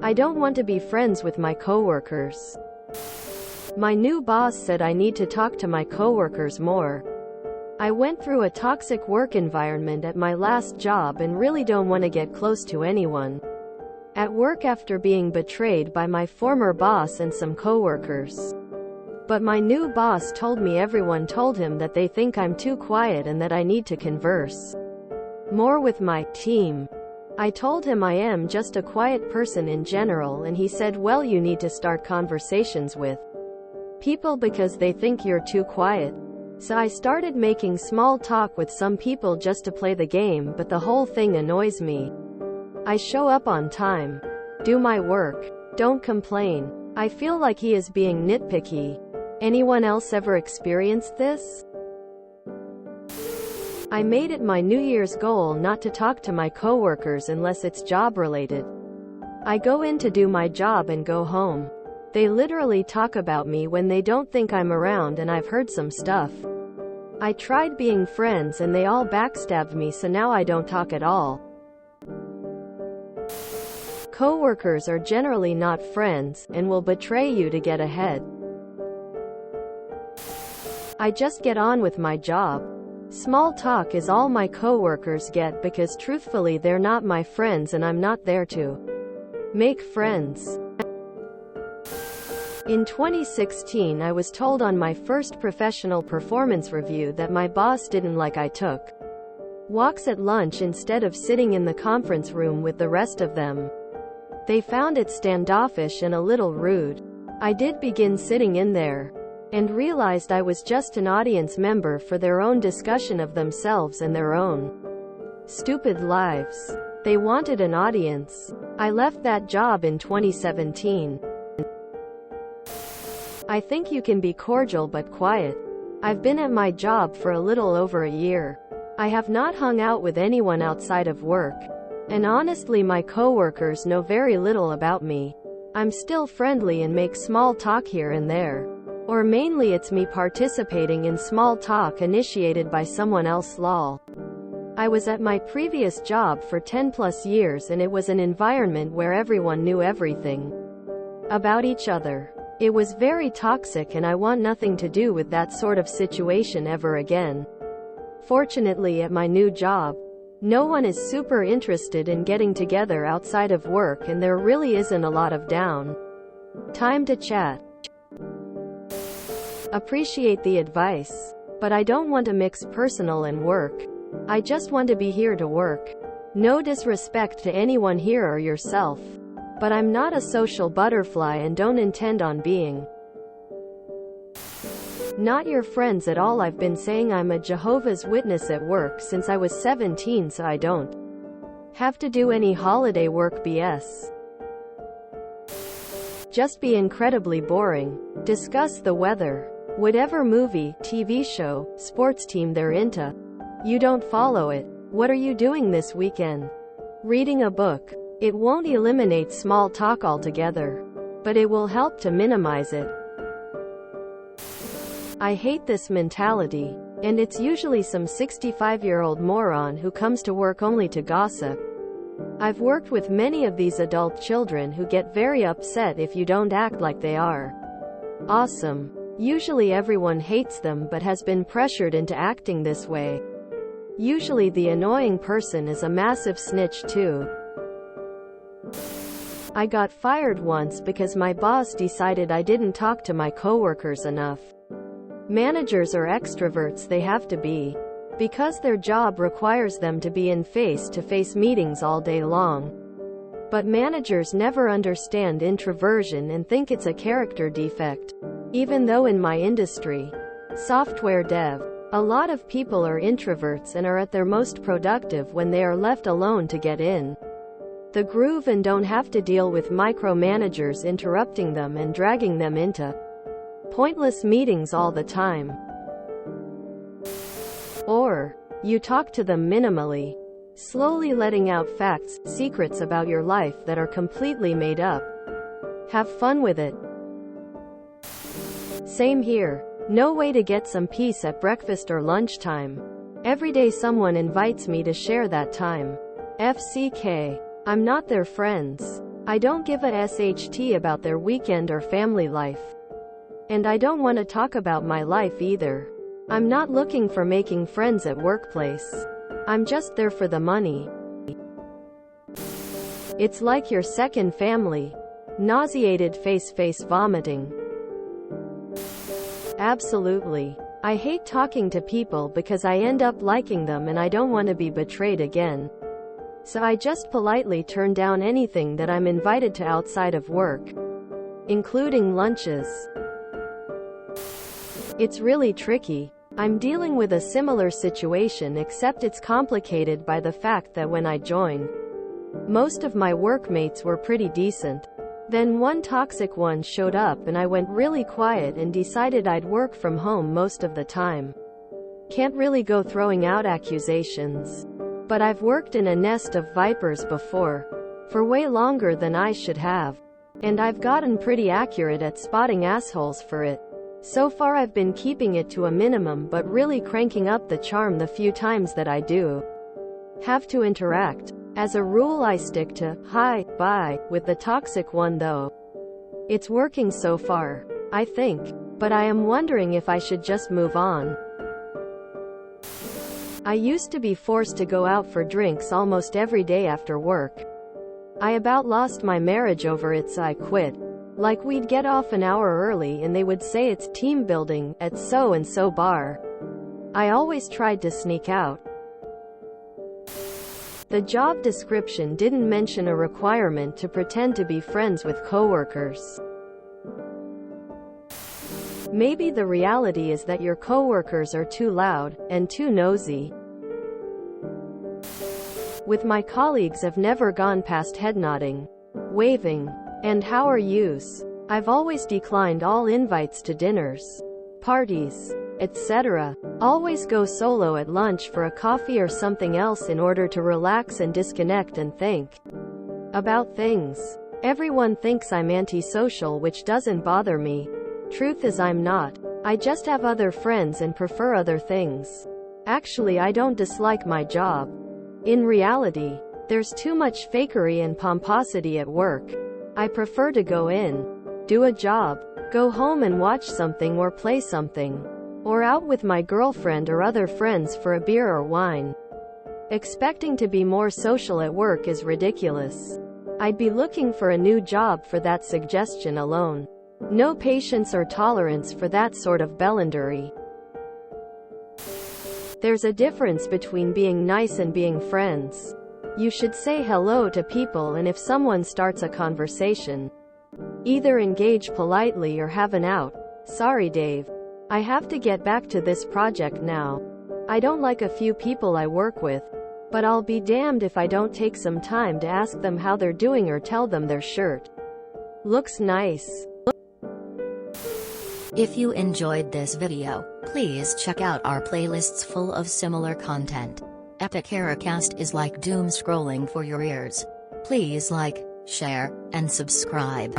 I don't want to be friends with my coworkers. My new boss said I need to talk to my coworkers more. I went through a toxic work environment at my last job and really don't want to get close to anyone at work after being betrayed by my former boss and some coworkers. But my new boss told me everyone told him that they think I'm too quiet and that I need to converse more with my team. I told him I am just a quiet person in general, and he said, well, you need to start conversations with people because they think you're too quiet. So I started making small talk with some people just to play the game, but the whole thing annoys me. I show up on time, do my work, don't complain. I feel like he is being nitpicky. Anyone else ever experienced this? I made it my New Year's goal not to talk to my coworkers unless it's job related. I go in to do my job and go home. They literally talk about me when they don't think I'm around, and I've heard some stuff. I tried being friends and they all backstabbed me, so now I don't talk at all. Coworkers are generally not friends, and will betray you to get ahead. I just get on with my job. Small talk is all my coworkers get because truthfully they're not my friends and I'm not there to make friends. In 2016, I was told on my first professional performance review that my boss didn't like I took walks at lunch instead of sitting in the conference room with the rest of them. They found it standoffish and a little rude. I did begin sitting in there and realized I was just an audience member for their own discussion of themselves and their own stupid lives. They wanted an audience. I left that job in 2017. I think you can be cordial but quiet. I've been at my job for a little over a year. I have not hung out with anyone outside of work. And honestly, my coworkers know very little about me. I'm still friendly and make small talk here and there. Or mainly it's me participating in small talk initiated by someone else. Lol. I was at my previous job for 10 plus years and it was an environment where everyone knew everything about each other. It was very toxic and I want nothing to do with that sort of situation ever again. Fortunately, at my new job, no one is super interested in getting together outside of work and there really isn't a lot of down time to chat. Appreciate the advice, but I don't want to mix personal and work. I just want to be here to work. No disrespect to anyone here or yourself, but I'm not a social butterfly and don't intend on being. Not your friends at all. I've been saying I'm a Jehovah's Witness at work since I was 17, so I don't have to do any holiday work BS. Just be incredibly boring. Discuss the weather. Whatever movie, TV show, sports team they're into. You don't follow it. What are you doing this weekend? Reading a book. It won't eliminate small talk altogether, but it will help to minimize it. I hate this mentality, and it's usually some 65-year-old moron who comes to work only to gossip. I've worked with many of these adult children who get very upset if you don't act like they are awesome. Usually everyone hates them but has been pressured into acting this way. Usually the annoying person is a massive snitch too. I got fired once because my boss decided I didn't talk to my coworkers enough. Managers are extroverts, they have to be, because their job requires them to be in face-to-face meetings all day long. But managers never understand introversion and think it's a character defect. Even though in my industry, software dev, a lot of people are introverts and are at their most productive when they are left alone to get in the groove and don't have to deal with micromanagers interrupting them and dragging them into pointless meetings all the time. Or, you talk to them minimally, slowly letting out facts, secrets about your life that are completely made up. Have fun with it. Same here. No way to get some peace at breakfast or lunchtime. Every day someone invites me to share that time. FCK. I'm not their friends. I don't give a SHT about their weekend or family life. And I don't want to talk about my life either. I'm not looking for making friends at workplace. I'm just there for the money. It's like your second family. Nauseated face vomiting. Absolutely. I hate talking to people because I end up liking them and I don't want to be betrayed again. So I just politely turn down anything that I'm invited to outside of work, including lunches. It's really tricky. I'm dealing with a similar situation, except it's complicated by the fact that when I joined, most of my workmates were pretty decent. Then one toxic one showed up and I went really quiet and decided I'd work from home most of the time. Can't really go throwing out accusations. But I've worked in a nest of vipers before, for way longer than I should have. And I've gotten pretty accurate at spotting assholes for it. So far I've been keeping it to a minimum but really cranking up the charm the few times that I do have to interact. As a rule I stick to, hi, bye, with the toxic one though. It's working so far, I think. But I am wondering if I should just move on. I used to be forced to go out for drinks almost every day after work. I about lost my marriage over it, so I quit. Like we'd get off an hour early and they would say it's team building at so-and-so bar. I always tried to sneak out. The job description didn't mention a requirement to pretend to be friends with coworkers. Maybe the reality is that your coworkers are too loud and too nosy. With my colleagues I've never gone past head nodding, waving, and how are yous. I've always declined all invites to dinners, parties, etc. Always go solo at lunch for a coffee or something else in order to relax and disconnect and think about things. Everyone thinks I'm antisocial, which doesn't bother me. Truth is I'm not. I just have other friends and prefer other things. Actually, I don't dislike my job. In reality, there's too much fakery and pomposity at work. I prefer to go in, do a job, go home and watch something or play something, or out with my girlfriend or other friends for a beer or wine. Expecting to be more social at work is ridiculous. I'd be looking for a new job for that suggestion alone. No patience or tolerance for that sort of bellendery. There's a difference between being nice and being friends. You should say hello to people, and if someone starts a conversation, either engage politely or have an out. Sorry Dave, I have to get back to this project now. I don't like a few people I work with, but I'll be damned if I don't take some time to ask them how they're doing or tell them their shirt looks nice. If you enjoyed this video, please check out our playlists full of similar content. Epic Eracast is like doom scrolling for your ears. Please like, share, and subscribe.